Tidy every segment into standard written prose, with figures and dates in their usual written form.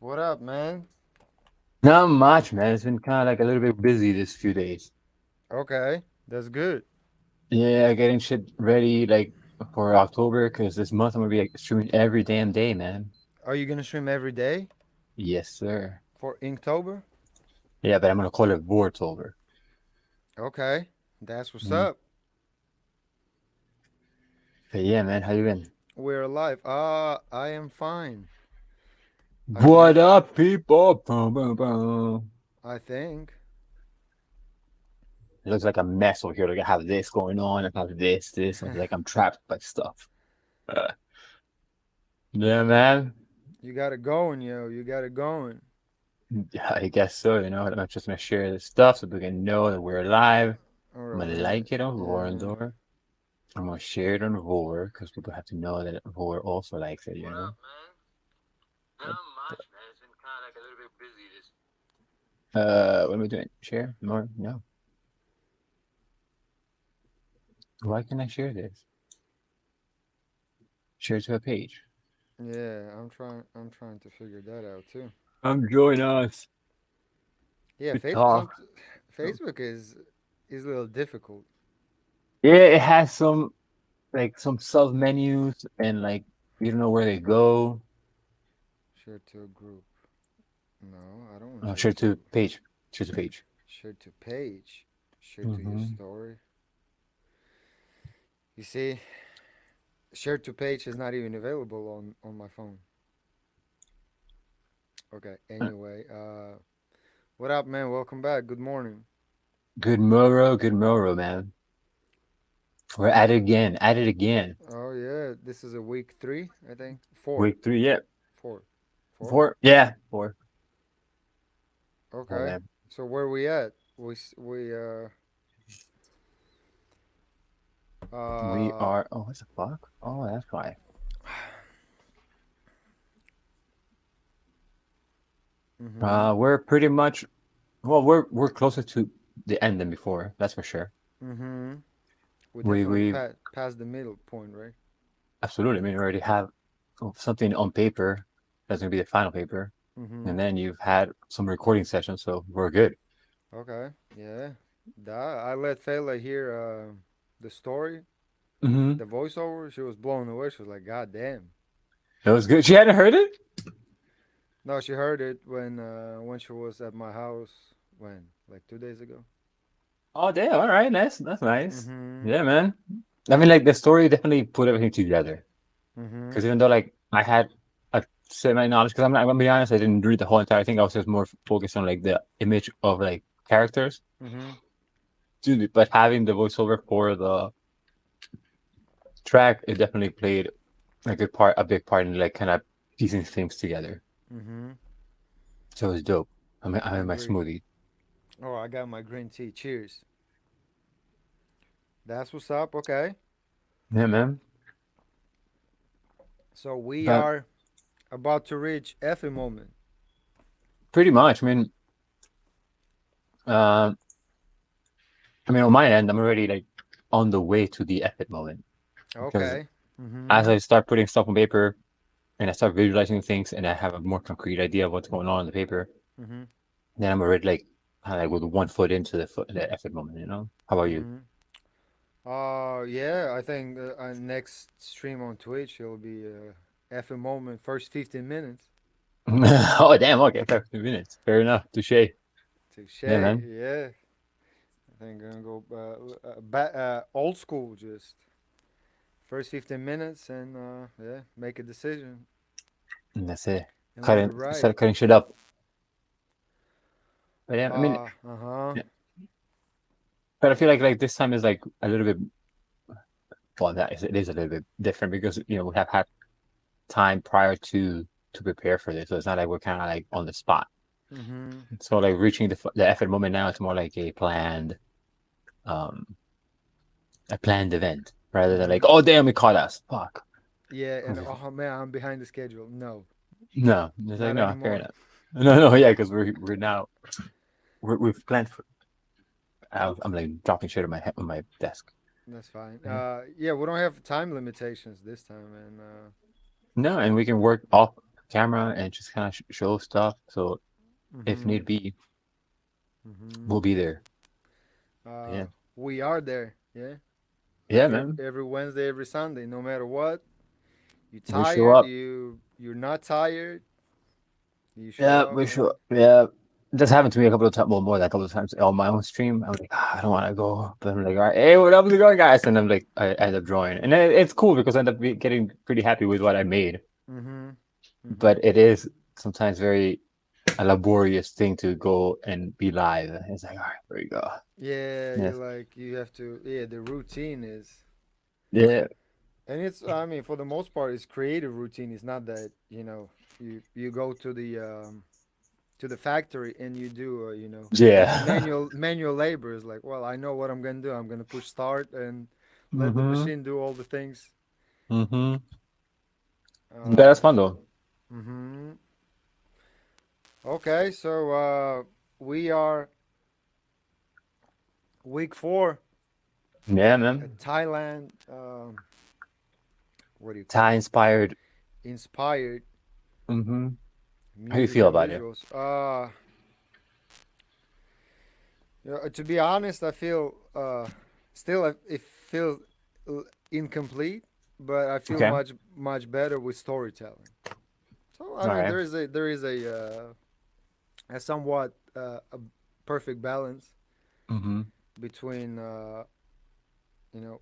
What up, man? Not much, man. It's been kind of like a little bit busy this few days. Okay, that's good. Yeah, getting shit ready like for October because this month I'm gonna be like streaming every damn day, man. Are you gonna stream every day Yes, sir. for Inktober? Yeah, but I'm gonna call it Vortober. Okay, that's what's Mm. up. But yeah, man, how you been? We're alive. I am fine. I What think. up, people? Boom, boom, boom. I think. It looks like a mess over here. Like I have this going on, I have this. I was like I'm trapped by stuff. Uh, yeah, man. You got it going, yo. You got it going. Yeah, I guess so. I'm just gonna share this stuff so people can know that we're alive. All I'm gonna right. like it on Yeah. Vorendor. I'm gonna share it on Vor because people have to know that Vor also likes it, you What know? up, man? But, Not much, man. It's been kind of like a little bit busy this. what am I doing? Share? More? No. Why can I share this? Share to a page. Yeah, I'm trying. I'm trying to figure that out too. Join us. Yeah, We talk. Facebook is a little difficult. Yeah, it has some sub menus and like you don't know where they go. Share to a group. No, I don't want Oh, share share to to. page. Share to page. Share to page. Share to your Mm-hmm. story. You see, share to page is not even available on my phone. Okay. Anyway, what up, man? Welcome back. Good morning. Good morrow, man. We're at it again. At it again. Oh yeah, this is a week three, I think. Four, Week three, yeah. four, four. Four, yeah. Four. Oh Okay. man. So where we at? We Uh. are. Oh, what the fuck? Oh, that's why. Mhm. We're pretty much. Well, we're closer to the end than before. That's for sure. Mhm. We We definitely we passed the middle point, right? absolutely. I mean, we already have something on paper. That's gonna be the final paper, Mhm. and then you've had some recording sessions, so we're good. Okay. Yeah. I let Fela hear the story, Mm-hmm. the voiceover. She was blown away. She was like, "God damn!" That was good. She hadn't heard it. No, she heard it when she was at my house. When, like 2 days ago. Oh, damn. All right. That's nice. Mhm. Yeah, man. I mean, like the story definitely put everything together. Because Mhm. even though like I had a semi knowledge, because I'm gonna be honest, I didn't read the whole entire thing. I was just more focused on like the image of like characters. Mhm. Dude, but having the voiceover for the track, it definitely played a big part in like kind of piecing things together. Mhm. So it was dope. I'm I in my agree. smoothie. Oh, I got my green tea. Cheers. That's what's up. Okay. Yeah, man. So we But are about to reach Effie moment. pretty much, uh, I mean, on my end, I'm already like on the way to the epic moment because Okay. as Mhm. I start putting stuff on paper and I start visualizing things and I have a more concrete idea of what's going on the paper, Mhm. then I'm already like kind of like with one foot into the effort moment, you know? How about you? Mhm. Yeah, I think next stream on Twitch it'll be Effie moment first 15 minutes. Oh, damn. Okay, 5 minutes. Fair enough. Touche. Touche. Yeah, man. Yeah. I think gonna go back old school just first 15 minutes and yeah, make a decision And that's it. and let it ride. Start cutting shit up. But yeah, I mean, Uh-huh. yeah. But I feel like this time is like a little bit, well, it is a little bit different because, we have had time prior to prepare for this. So it's not like we're kind of like on the spot. Mhm. So like reaching the effort moment now, it's more like um, a planned event rather than like, Mhm. oh damn, it caught us. Fuck. Yeah, and oh man, I'm behind the schedule. No, No, it's like not no, fair anymore. enough. No, no, yeah, because we're now we've planned for. I'm like dropping shit on my head on my desk. That's fine. Yeah. Yeah, we don't have time limitations this time, and No, and we can work off camera and just kind of show stuff. So if Mm-hmm. need be, Mm-hmm. we'll be there. Uh, Yeah, we are there. Yeah. yeah, Every, man. every Wednesday, every Sunday, no matter what. You We show tired? up. You're not tired. You show Yeah, up, we show man. up. Yeah. This happened to me a couple of times. Well, more than a couple of times on my own stream. I'm like, I don't want to go, but I'm like, all right, hey, what up is it going, guys? And I'm like, I end up drawing, and it's cool because I end up getting pretty happy with what I made. Mm-hmm. Mm-hmm. But it is sometimes very a laborious thing to go and be live. It's like, all right, there you go. Yeah, Yes. you have to. Yeah, the routine is, Yeah. and it's. I mean, for the most part, it's creative routine. It's not that you go to the factory and you do Yeah. manual labor. Is like, well, I know what I'm gonna do. I'm gonna push start and let the Mm-hmm. machine do all the things. Mm-hmm. But Uh, that's fun though. mm-hmm. Okay, so we are week 4 Yeah, at man. Thailand. What do you call Thai it? inspired. Inspired Mm-hmm. How do you music feel and about it? visuals. To be honest, I feel still it feels incomplete, but I feel Okay. much better with storytelling. So I All mean, right. there is a somewhat a perfect balance Mm-hmm. between you know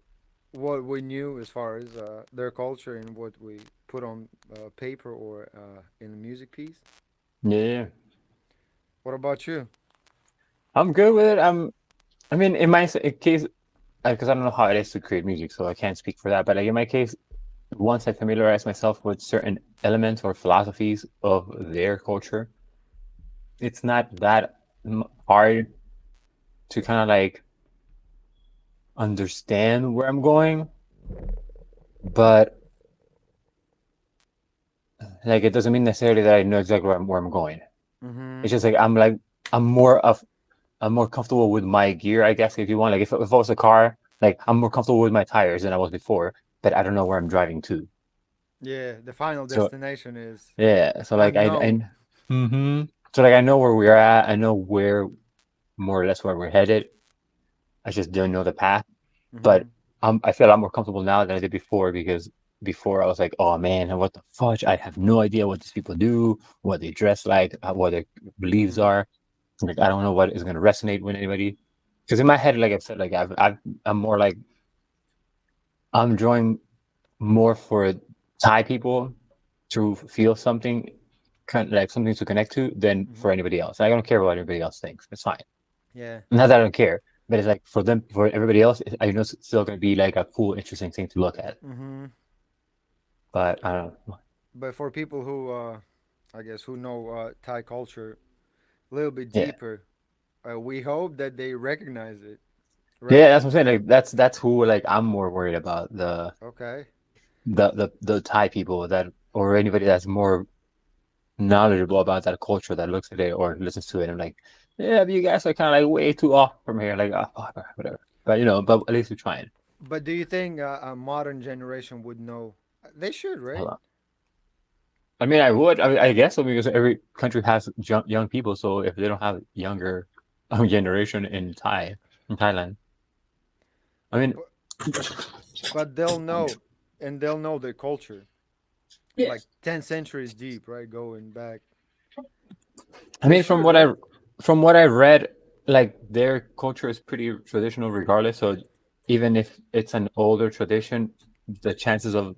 what we knew as far as their culture and what we put on paper or in a music piece. Yeah, yeah. What about you? I'm good with it. I mean, in my case, because I don't know how it is to create music, so I can't speak for that. But like in my case, once I familiarize myself with certain elements or philosophies of their culture, it's not that hard to kind of like understand where I'm going, but like it doesn't mean necessarily that I know exactly where I'm going. Mm-hmm. It's just like I'm more of I'm more comfortable with my gear, I guess, if you want. Like if I was a car, like I'm more comfortable with my tires than I was before, but I don't know where I'm driving to. Yeah, the final So destination is yeah, so like I unknown. mm-hmm. So like I know where we're at. I know where more or less where we're headed. I just don't know the path. Mm-hmm. But I feel a lot more comfortable now than I did before because before I was like, oh man, what the fudge? I have no idea what these people do, what they dress like, what their beliefs Mm-hmm. are. Like I don't know what is going to resonate with anybody. Because in my head, like I've said, like I'm more like I'm drawing more for Thai people to feel something, kind of like something to connect to, than Mm-hmm. for anybody else. I don't care what anybody else thinks. It's fine. Yeah. Not that I don't care, but it's like for them, for everybody else, I know it's still going to be like a cool, interesting thing to look at. Mm-hmm. But I don't know. But for people who, I guess, who know Thai culture a little bit Yeah, deeper, we hope that they recognize it, yeah, right? that's what I'm saying. Like that's who like I'm more worried about Okay. the Thai people that or anybody that's more knowledgeable about that culture that looks at it or listens to it. I'm like, yeah, but you guys are kind of like way too off from here. Like, oh, whatever. But but at least we're trying. But do you think a modern generation would know? They should, Hold right? on. I mean, I would. I guess so because every country has young people. So if they don't have younger generation in Thailand, I mean, But but they'll know, and they'll know their culture, like yes. 10 centuries deep, right? Going back, I they mean, should, right? from what I read, like their culture is pretty traditional, regardless. So even if it's an older tradition, the chances of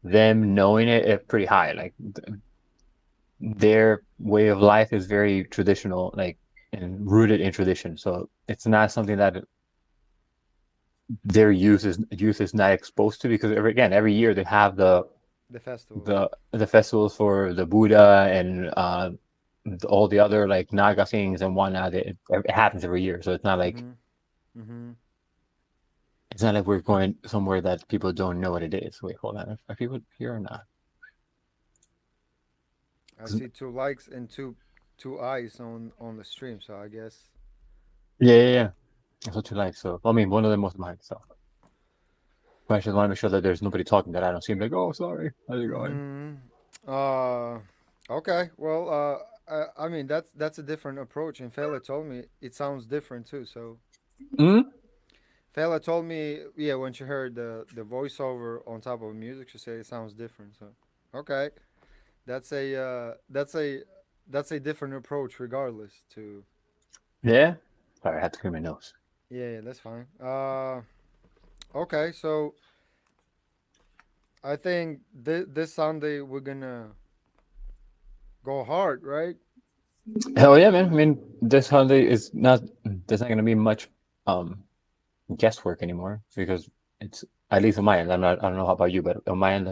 them knowing it is pretty high. Like their way of life is very traditional, like and rooted in tradition. So it's not something that their youth is not exposed to because every year they have The festivals. the festivals for the Buddha and all the other like Naga things and whatnot. It happens every year, so Mm-hmm. Mm-hmm. it's not like we're going somewhere that people don't know what it is. Wait, hold on, are people here or not? I see 2 likes and two eyes on the stream, so I guess. Yeah, yeah, yeah. That's what you like. So I mean, one of them was mine. So but I just want to make sure that there's nobody talking that I don't see. I'm like, oh, sorry, how's it going? Mm-hmm. Uh, okay. Well, I mean that's a different approach, and Fela told me it sounds different too. So Mm? Fela told me, yeah, when she heard the voiceover on top of music, she said it sounds different. So okay, that's a that's a different approach, regardless. To Yeah. Sorry, I had to clear my nose. yeah, yeah, that's fine. Okay, so I think this Sunday we're gonna go hard, right? Hell yeah, man. I mean, this holiday is not. There's not gonna be much um guesswork anymore because it's at least on my end. I'm not. I don't know how about you, but on my end,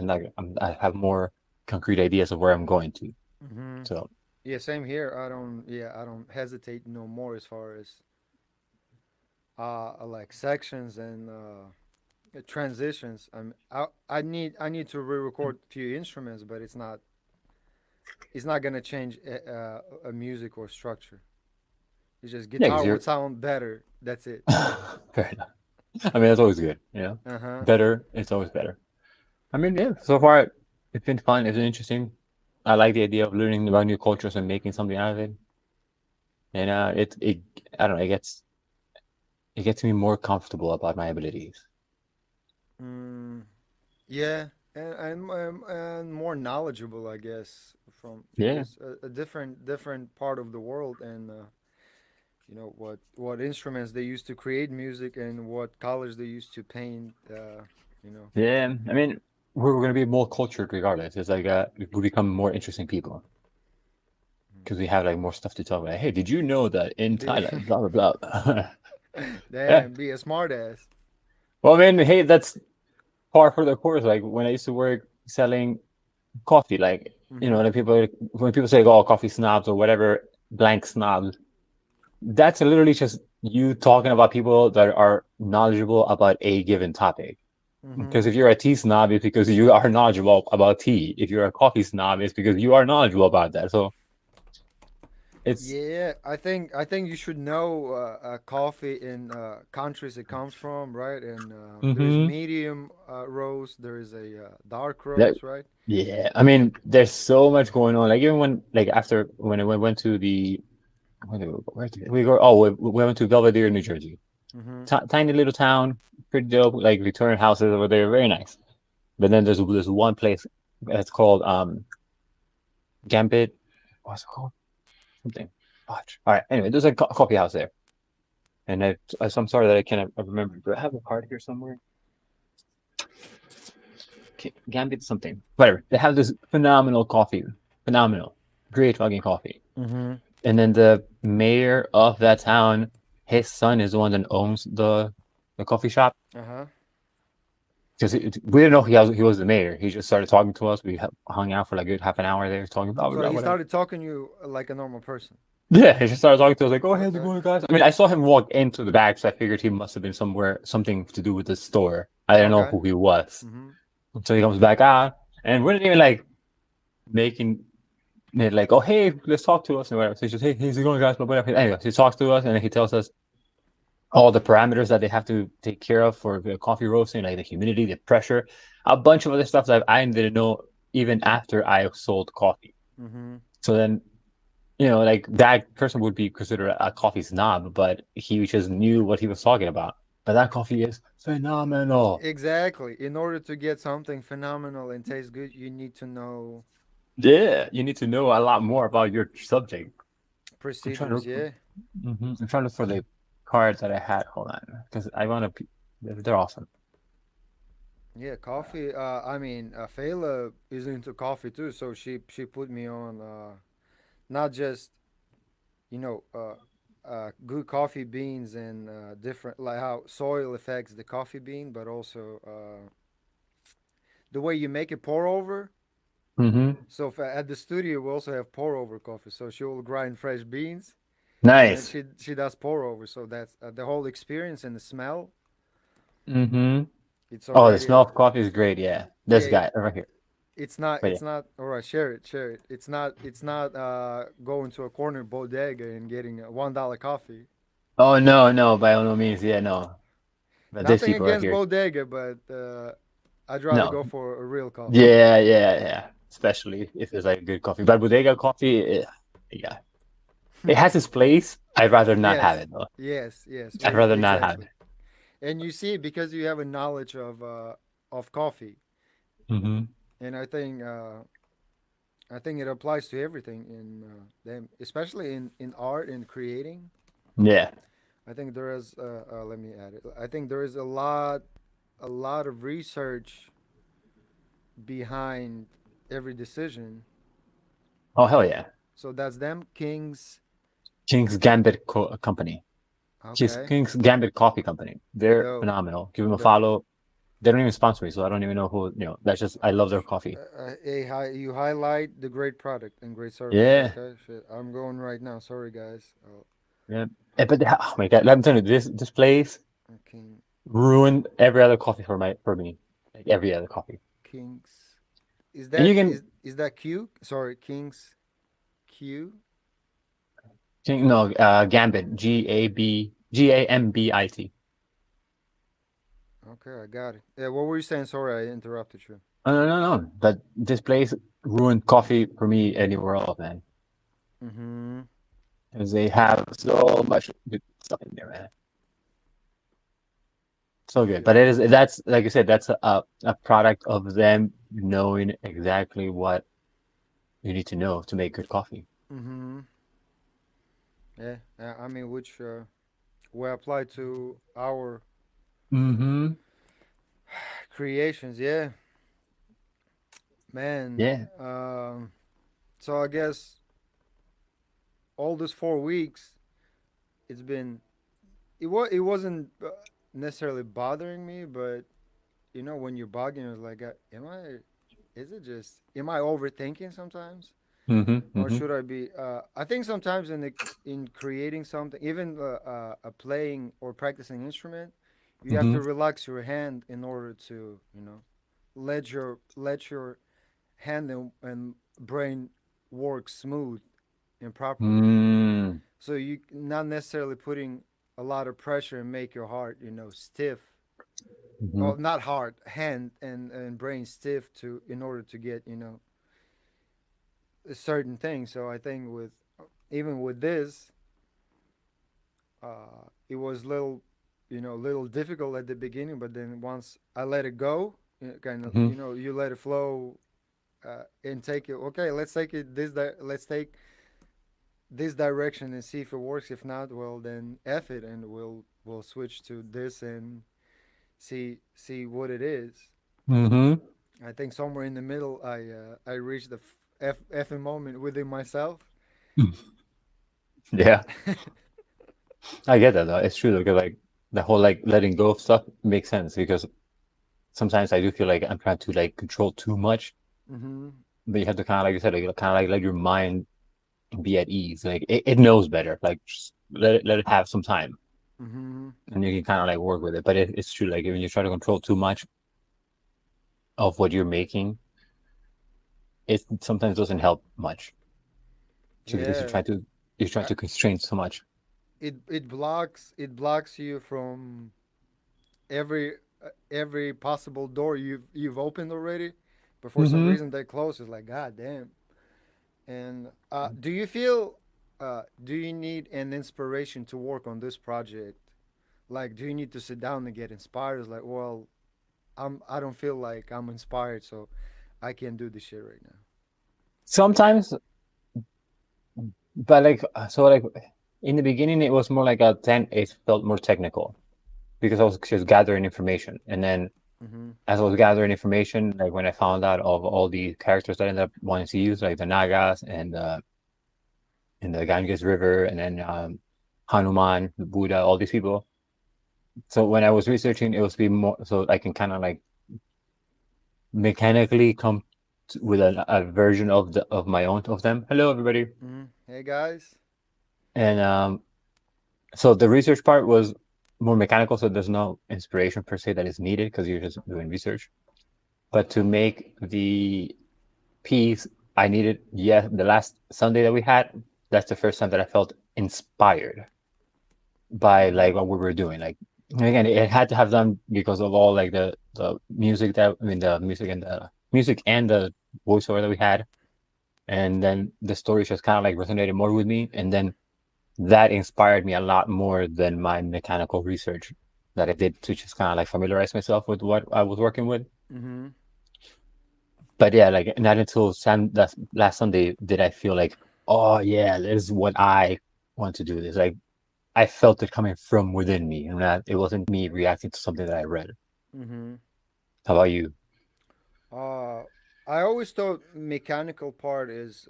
I have more concrete ideas of where I'm going to. Mm-hmm. So Yeah, same here. I don't hesitate no more as far as like sections and transitions. I need to re-record a few instruments, but it's not gonna change a music or structure. It's just yeah, because guitar you're would sound better. That's it. fair enough. I mean, that's always good. Uh huh. Better. It's always better. I mean, yeah. So far, it's been fun. It's been interesting. I like the idea of learning about new cultures and making something out of it. And it I don't know. It gets me more comfortable about my abilities. Mm, yeah, and more knowledgeable, I guess, from Yeah. because a different part of the world, and what instruments they used to create music and what colors they used to paint. You know. Yeah, I mean, we're going to be more cultured regardless. It's like we become more interesting people because we have like more stuff to talk about. Hey, did you know that in Be, Thailand, blah blah blah. Yeah. damn, be a smartass. Well, I mean, hey, that's par for the course. Like when I used to work selling coffee, like Mm-hmm. like people when people say, "Oh, coffee snobs" or whatever, blank snobs. That's literally just you talking about people that are knowledgeable about a given topic. Mm-hmm. Because if you're a tea snob, it's because you are knowledgeable about tea. If you're a coffee snob, it's because you are knowledgeable about that. So it's Yeah, I think you should know coffee in countries it comes from, right? And there's hmm medium roast, there is a dark that roast, right? yeah. I mean, there's so much going on. Like even when like after when I went to the where did we go? Oh, we went to Belvedere, New Jersey. Mm-hmm. Tiny little town, pretty dope. Like Victorian houses over there, very nice. But then there's one place that's called Gambit. What's it called? Something. Watch. All right. Anyway, there's a coffee house there. And I'm sorry that I can't remember. Do I have a card here somewhere? Gambit something. Whatever. They have this phenomenal coffee. Phenomenal. Great fucking coffee. Mm-hmm. And then the mayor of that town, his son is the one that owns the coffee shop. Uh-huh. Because we didn't know he was the mayor. He just started talking to us. We hung out for like a good half an hour there, talking blah blah So blah he whatever. started talking to you like a normal person. Yeah, he just started talking to us like, "Oh, how's it Okay. going, guys?" I mean, I saw him walk into the back, so I figured he must have been somewhere, something to do with the store. I didn't know Okay. who he was. Mm-hmm. So he comes back out, and we're not even like making it like, "Oh, hey, let's talk to us," and whatever. So he's just, "Hey, how's it going, guys?" Blah, blah, blah. Anyway, he talks to us, and then he tells us all the parameters that they have to take care of for the coffee roasting, like the humidity, the pressure, a bunch of other stuff that I didn't know even after I sold coffee. Mm-hmm. So then like that person would be considered a coffee snob, but he just knew what he was talking about. But that coffee is phenomenal. Exactly. In order to get something phenomenal and taste good, you need to know Yeah, you need to know a lot more about your subject. I'm trying to procedures. look for, Yeah. I'm trying to look for the cards that I had. Hold on, because I want to. They're awesome. Yeah, coffee. I mean, Fela is into coffee too, so she put me on not just you know good coffee beans and different like how soil affects the coffee bean, but also the way you make it pour over. Mm-hmm. So at the studio we also have pour over coffee. So she will grind fresh beans and then Nice. she does pour over. So that's the whole experience and the smell. Mm-hmm. It's Oh, the already smell of coffee is great. Yeah, this yeah. guy right here. But yeah. It's not all right, share it, it's not going to a corner bodega and getting a $1 coffee. Oh no, no, by no means. Yeah, no. But these Nothing people right against here. bodega, but I'd rather No. go for a real coffee. Yeah, yeah, yeah. especially if it's like good coffee. But bodega coffee, yeah, it has its place. I'd rather not have Yes, it though. yes, yes, I'd rather not have exactly. it. And you see, because you have a knowledge of coffee, Hmm. and I think it applies to everything in them, especially in art and creating. Yeah. I think there is. Let me add it. I think there is a lot of research behind every decision. Oh hell yeah. So that's them, Kings. King's Gambit Company. Okay, King's Gambit Coffee Company. They're dope, phenomenal. Give them a dope. follow. They don't even sponsor me, so I don't even know who. That's just I love their coffee. You highlight the great product and great service. Yeah. Okay, shit. I'm going right now. Sorry, guys. Oh, Yeah. But oh my god, let me tell you, this place King ruined every other coffee for me. Like every other coffee. Kings. And you can Is that Q? Sorry, Kings Q. no Gambit Gambit. Okay, I got it. Yeah, what were you saying? Sorry, I interrupted you. No. But this place ruined coffee for me anywhere else, man. Mm-hmm. Because they have so much good stuff in there, man. So good. But Yeah. that's like I said, that's a product of them knowing exactly what you need to know to make good coffee. Mm-hmm. Yeah. I mean, which we apply to our Mm-hmm. creations. Yeah, man. Yeah. So I guess all these 4 weeks, it's been it wasn't necessarily bothering me, but when you're bugging, it's like, am I? Is it just? Am I overthinking sometimes, Mm-hmm. or Mm-hmm. should I be? I think sometimes in creating something, even playing or practicing instrument, you have Mm-hmm. to relax your hand in order to let your hand and brain work smooth and properly. Mm. So you not necessarily putting a lot of pressure and make your heart stiff, Mm-hmm. or not hard, hand and brain stiff to in order to get a certain thing. So I think with even with this, it was little difficult at the beginning, but then once I let it go, kind of Mm-hmm. you let it flow, and take it. Okay, let's take it let's take this direction and see if it works. If not, well then F it, and we'll switch to this and see what it is. Mm-hmm. I think somewhere in the middle, I reached the effing moment within myself. Yeah. I get that though. It's true because like the whole like letting go of stuff makes sense because sometimes I do feel like I'm trying to like control too much, Mm-hmm. but you have to kind of like you said, like kind of like let your mind be at ease. Like it knows better. Like just let it have some time, Mm-hmm. and you can kind of like work with it. But it's true. Like when you try to control too much of what you're making, it sometimes doesn't help much. So because Yeah. you're trying I, to constrain so much. it blocks you from every possible door you've opened already, but for some Mm-hmm. reason they close. It's like, god damn. And do you feel do you need an inspiration to work on this project? Like, do you need to sit down and get inspired? It's like, well, I don't feel like I'm inspired, so I can't do this shit right now. Sometimes, but like so like in the beginning, it was more like a 10. It felt more technical because I was just gathering information, and then Mm-hmm. as I was gathering information, like when I found out of all the characters that I ended up wanting to use, like the Nagas and the Ganges River, and then Hanuman, the Buddha, all these people. So when I was researching, it was be more so I can kind of like mechanically come with a version of my own of them. Hello, everybody. Mm-hmm. Hey guys. And so the research part was more mechanical, so there's no inspiration per se that is needed because you're just doing research. But to make the piece, I needed, yeah, the last Sunday that we had, that's the first time that I felt inspired by Mm-hmm. like what we were doing. Like again, it had to have done because of all like the music that I mean the music and the voiceover that we had, and then the story just kind of like resonated more with me, and then that inspired me a lot more than my mechanical research that I did to just kind of like familiarize myself with what I was working with. Mm-hmm. But yeah, like not until that last Sunday did I feel like, oh yeah, this is what I want to do. This like I felt it coming from within me, and that it wasn't me reacting to something that I read. Mm-hmm. How about you? Uh, I always thought mechanical part is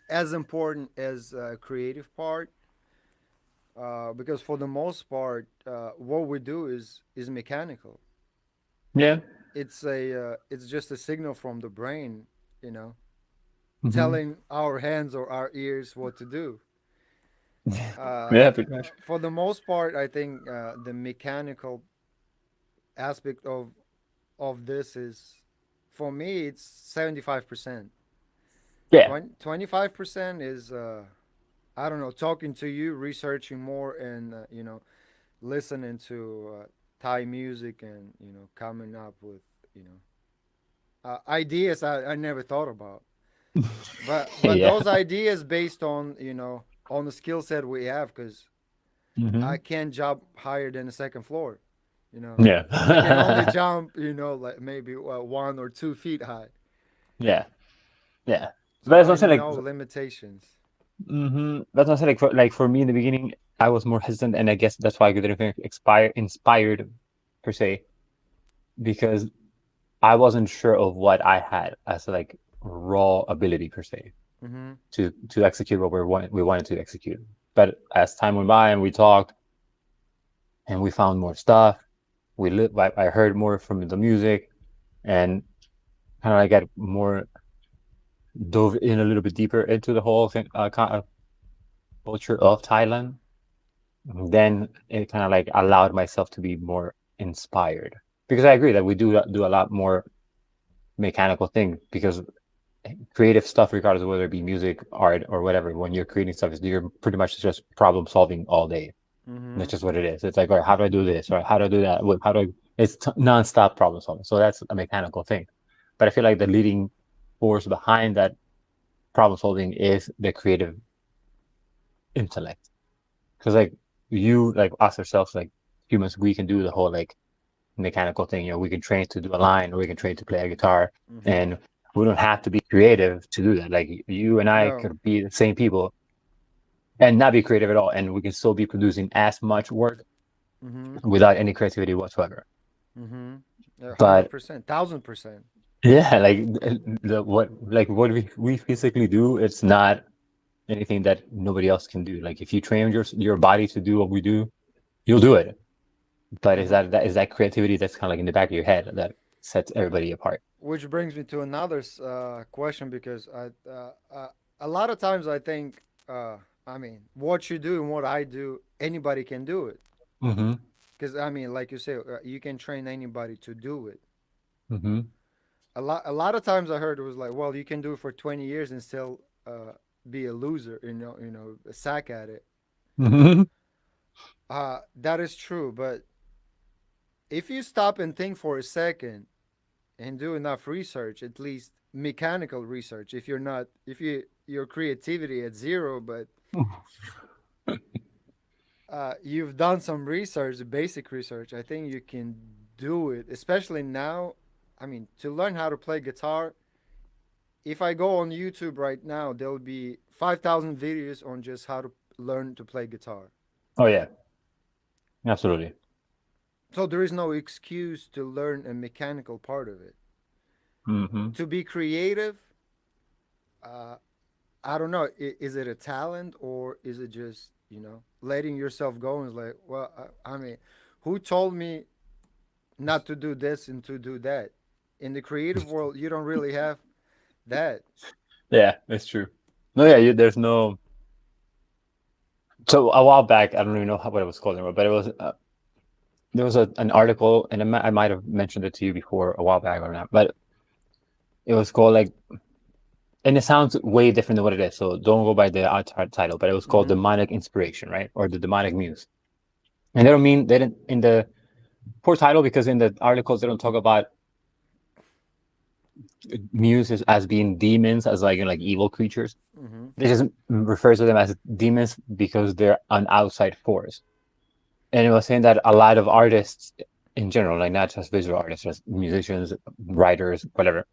as important as creative part, because for the most part, what we do is mechanical. Yeah. It's just a signal from the brain, you know, Hmm. telling our hands or our ears what to do. Uh, Yeah, pretty much. for the most part, I think the mechanical aspect of this is, for me, it's 75%. Yeah. 25% is, I don't know, talking to you, researching more, and listening to Thai music, and coming up with you know ideas I never thought about. But Yeah. those ideas based on on the skill set we have, because I Hmm. can't jump higher than the second floor. You know, I can only Yeah. jump like maybe 1 or 2 feet high. Yeah. Yeah. So But that's I what I'm saying. know Like, limitations. that's what I'm saying. Like for me in the beginning, I was more hesitant, and I guess that's why I didn't inspired per se, because I wasn't sure of what I had as like raw ability per se Mm-hmm. to execute what we wanted to execute. But as time went by and we talked and we found more stuff, I heard more from the music, and kind of like got more dove in a little bit deeper into the whole thing, kind of culture of Thailand. Then it kind of like allowed myself to be more inspired, because I agree that we do a lot more mechanical thing, because creative stuff, regardless of whether it be music, art, or whatever, when you're creating stuff, you're pretty much just problem solving all day. And Mm-hmm. that's just what it is. It's like, all right, how do I do this? Or how do I do that? How do I? It's nonstop problem solving. So that's a mechanical thing. But I feel like the leading force behind that problem solving is the creative intellect. Because like you, like us ourselves, like humans, we can do the whole like mechanical thing. We can train to do a line, or we can train to play a guitar, Mm-hmm. and we don't have to be creative to do that. Like you and I No. could be the same people and not be creative at all, and we can still be producing as much work Mm-hmm. without any creativity whatsoever. Mm-hmm. hundred But percent, 1,000%. yeah, like what we physically do, it's not anything that nobody else can do. Like if you train your body to do what we do, you'll do it. But is Mm-hmm. that creativity that's kind of like in the back of your head that sets everybody apart? Which brings me to another question, because a lot of times I think, I mean, what you do and what I do, anybody can do it. Mm-hmm. Because I mean, like you say, you can train anybody to do it. Mm-hmm. A lot of times I heard it was like, well, you can do it for 20 years and still be a loser, a sack at it. Mm-hmm. That is true, but if you stop and think for a second and do enough research, at least mechanical research, if you're not, if your creativity at zero, but you've done some research, basic research, I think you can do it. Especially now, I mean, to learn how to play guitar, if I go on YouTube right now, there'll be 5,000 videos on just how to learn to play guitar. Oh yeah, absolutely. So there is no excuse to learn a mechanical part of it. Mm-hmm. To be creative, uh, I don't know. Is it a talent, or is it just letting yourself go and it's like, well, I mean, who told me not to do this and to do that? In the creative world, you don't really have that. Yeah, it's true. No, yeah, there's no. So a while back, I don't even know what it was called anymore, but it was there was an article, and I might have mentioned it to you before a while back or not, but it was called like, and it sounds way different than what it is. So don't go by the title, but it was called Mm-hmm. demonic inspiration, right, or the demonic muse. And they don't mean they didn't in the poor title, because in the articles they don't talk about muses as being demons, as like evil creatures. Mm-hmm. They just refer to them as demons because they're an outside force. And it was saying that a lot of artists in general, like not just visual artists, just musicians, writers, whatever,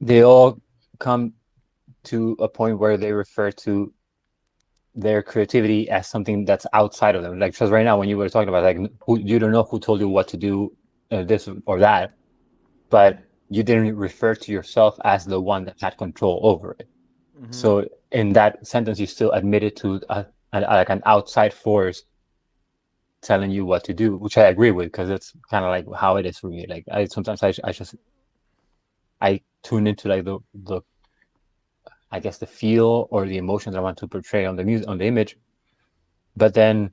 they all come to a point where they refer to their creativity as something that's outside of them. Like, because right now, when you were talking about like you don't know who told you what to do, this or that, but you didn't refer to yourself as the one that had control over it. Mm-hmm. So in that sentence, you still admitted to like an outside force telling you what to do, which I agree with because it's kind of like how it is for me. Like I sometimes I tune into like the I guess the feel or the emotions I want to portray on the music on the image, but then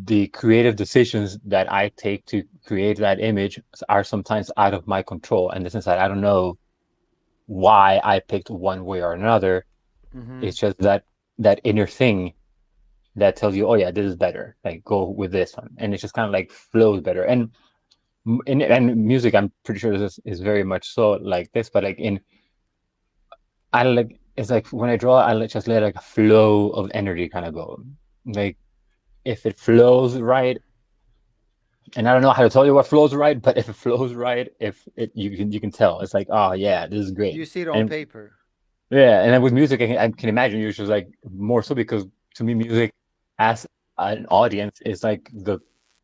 the creative decisions that I take to create that image are sometimes out of my control. And the sense that I don't know why I picked one way or another. Mm-hmm. It's just that inner thing that tells you, oh yeah, this is better. Like go with this one, and it just kind of like flows better. And music, I'm pretty sure this is very much so like this. But like I like it's like when I draw, just let like a flow of energy kind of go. Like if it flows right, and I don't know how to tell you what flows right, but if it flows right, if it you can tell, it's like, oh yeah, this is great. You see it on And paper. yeah, and then with music, I can imagine you're just like more so because to me, music as an audience is like the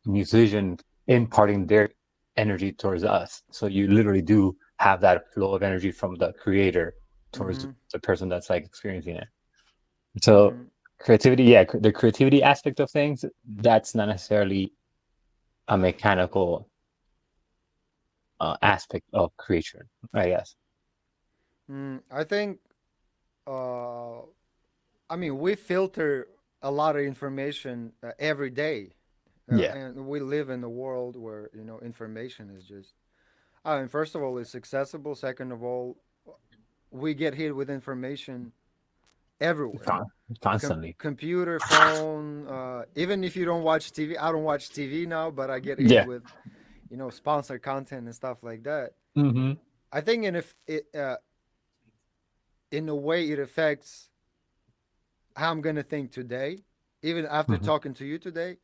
musician imparting their energy towards us. So you literally do have that flow of energy from the creator towards Mm-hmm. the person that's like experiencing it. So Mm-hmm. creativity, yeah, the creativity aspect of things, that's not necessarily a mechanical aspect of creation, I guess. I think. Uh, I mean, we filter a lot of information every day, Yeah. and we live in a world where information is just. I mean, first of all, it's accessible. Second of all, we get hit with information everywhere. Con- Constantly. Computer, phone. Even if you don't watch TV, I don't watch TV now, but I get hit Yeah. with sponsored content and stuff like that. Mm-hmm. I think, and if it in a way it affects how I'm gonna think today, even after Mm-hmm. talking to you today.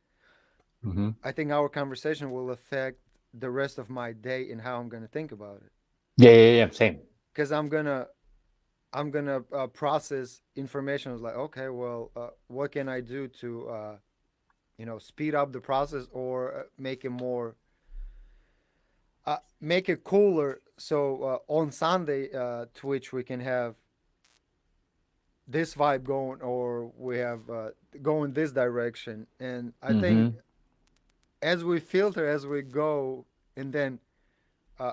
Mm-hmm. I think our conversation will affect the rest of my day and how I'm gonna think about it. Yeah, yeah, yeah. Same. Because I'm gonna process information. It's like, okay, well, what can I do to speed up the process or make it cooler. So on Sunday, Twitch, we can have this vibe going, or we have going this direction. And I think Mm-hmm. as we filter, as we go, and then uh,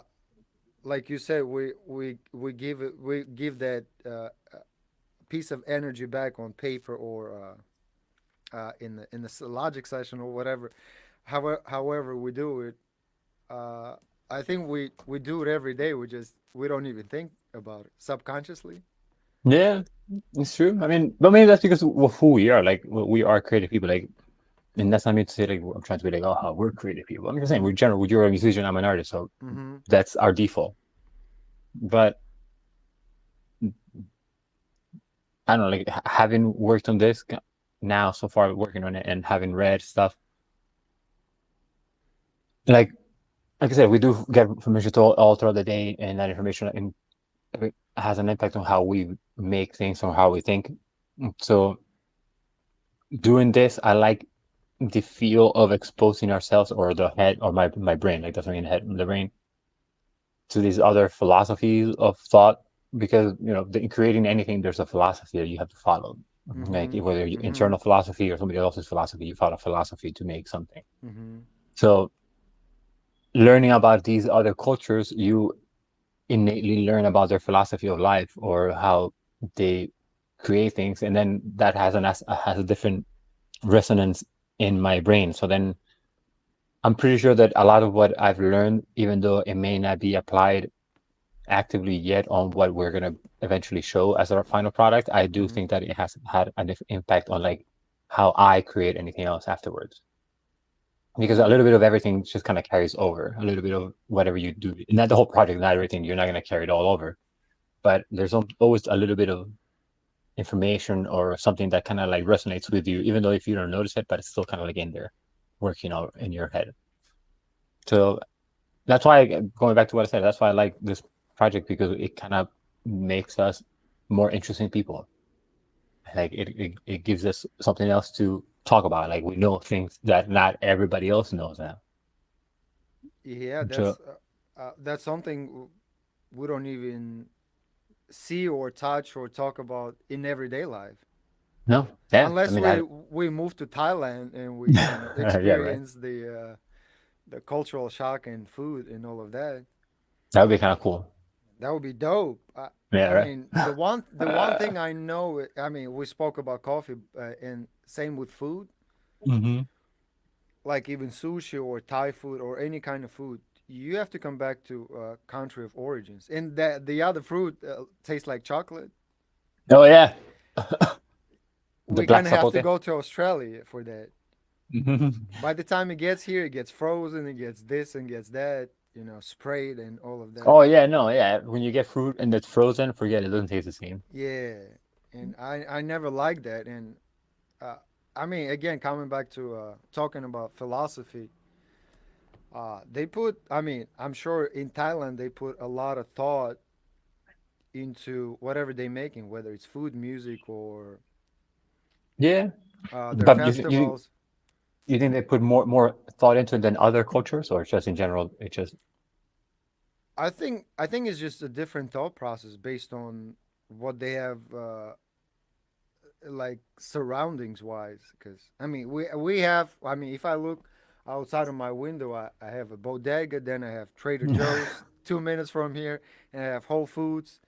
like you said, we give that piece of energy back on paper or in the logic session or whatever. However we do it, uh, I think we do it every day. We don't even think about it subconsciously. Yeah, it's true. I mean, but maybe that's because of who we are. Like, we are creative people. Like, and that's not mean to say like I'm trying to be like, oh, we're creative people. I'm just saying we're general. You're a musician. I'm an artist, so Mm-hmm. that's our default. But I don't know, like having worked on this now so far, working on it and having read stuff, like like I said, we do get information all throughout the day, and that information has an impact on how we make things or how we think. So doing this, I like the feel of exposing ourselves or the head or my brain, like that's what I mean, head, the brain, to these other philosophies of thought, because in creating anything, there's a philosophy that you have to follow. Like Mm-hmm. whether Mm-hmm. internal philosophy or somebody else's philosophy, you follow philosophy to make something. Mm-hmm. So learning about these other cultures, you innately learn about their philosophy of life or how they create things, and then that has a different resonance in my brain. So then I'm pretty sure that a lot of what I've learned, even though it may not be applied actively yet on what we're gonna eventually show as our final product, I do Mm-hmm. think that it has had an impact on like how I create anything else afterwards. because a little bit of everything just kind of carries over. A little bit of whatever you do, not the whole project, not everything. You're not going to carry it all over, but there's always a little bit of information or something that kind of like resonates with you, even though if you don't notice it, but it's still kind of like in there, working out in your head. So that's why, going back to what I said, that's why I like this project because it kind of makes us more interesting people. Like it gives us something else to talk about. Like we know things that not everybody else knows now. Yeah, So that's something we don't even see or touch or talk about in everyday life, no, yeah, I unless mean we move to Thailand and we yeah, right. experience the cultural shock and food and all of that. That would be kind of cool. That would be dope. Yeah, I right. mean, the one thing I know, I mean, we spoke about coffee, and same with food, Mm-hmm. like even sushi or Thai food or any kind of food. You have to come back to country of origins, and that the other fruit tastes like chocolate. Oh yeah, the We black kind of have to sapote. go to Australia for that. Mm-hmm. By the time it gets here, it gets frozen, it gets this and gets that, sprayed and all of that. Oh yeah, no, yeah. When you get fruit and it's frozen, forget it. It doesn't taste the same. Yeah, and I never liked that. And uh, I mean, again, coming back to talking about philosophy, they put. I mean, I'm sure in Thailand they put a lot of thought into whatever they're making, whether it's food, music, or Yeah, their but festivals. you think they put more thought into it than other cultures, or just in general? It just I think it's just a different thought process based on what they have, like surroundings wise. Because I mean, we have. I mean, if I look outside of my window, I have a bodega, then I have Trader Joe's 2 minutes from here, and I have Whole Foods,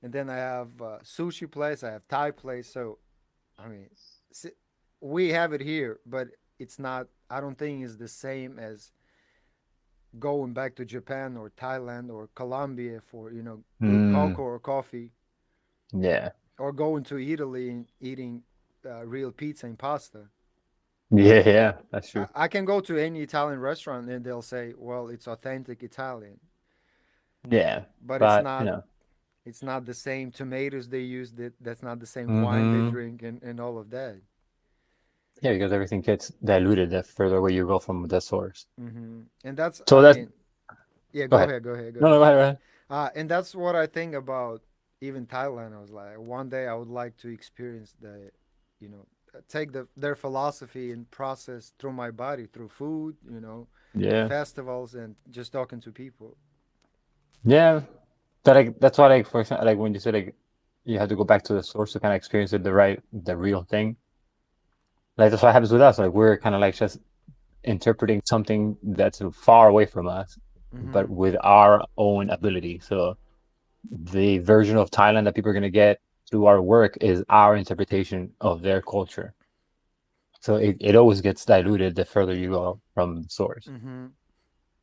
and then I have sushi place, I have Thai place. So I mean, s- we have it here, but it's not. I don't think it's the same as going back to Japan or Thailand or Colombia for good mm, cocoa or coffee, yeah, or going to Italy and eating real pizza and pasta. yeah, yeah. That's true. I can go to any Italian restaurant and they'll say, "Well, it's authentic Italian," Yeah, but it's but not. It's not the same tomatoes they use. That's not the same wine they hmm drink, and all of that. yeah, because everything gets diluted the further away you go from the source. And that's. So I that's mean, yeah. go Go ahead. ahead. Go ahead. Go No, no, ahead. go ahead, go ahead. And that's what I think about even Thailand. I was like, one day I would like to experience you know, take their philosophy and process through my body, through food, Yeah, festivals, and just talking to people. yeah. That like that's why like for example like when you said like you have to go back to the source to kind of experience it the real thing. Like that's what happens with us. Like we're kind of like just interpreting something that's far away from us, Hmm. but with our own ability. So the version of Thailand that people are gonna get through our work is our interpretation of their culture. So it always gets diluted the further you go from the source. Hmm.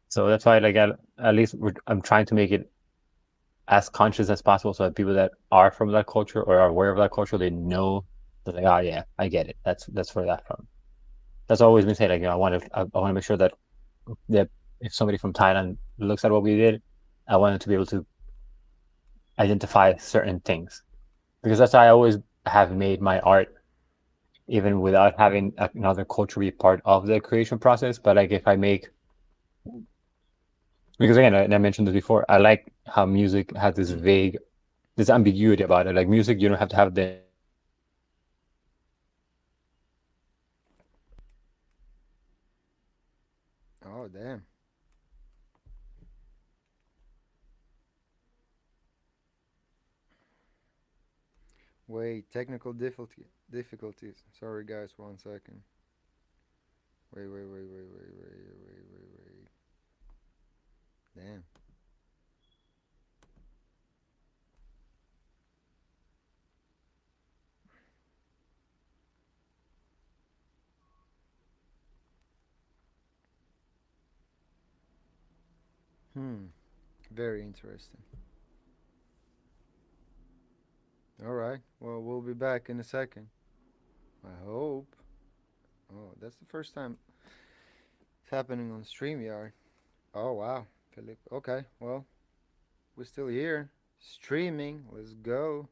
So that's why like at least I'm trying to make it as conscious as possible so that people that are from that culture or are aware of that culture, they know that like, oh yeah, I get it. That's where that from. That's always been said. Like, I want to make sure that if somebody from Thailand looks at what we did, I want them to be able to identify certain things because that's how I always have made my art, even without having another culture be part of the creation process. But like if I make, because again, I mentioned this before, I like how music has this vague, this ambiguity about it. Like music, you don't have to have the Oh damn! Wait, technical difficulties. Sorry guys, 1 second. Wait, wait, wait, wait, wait, wait, wait, wait, wait. Damn. Hmm. Very interesting. All right. Well, we'll be back in a second. I hope. Oh, that's the first time. It's happening on StreamYard. Oh wow, Philip. Okay, well, we're still here. Streaming. Let's go.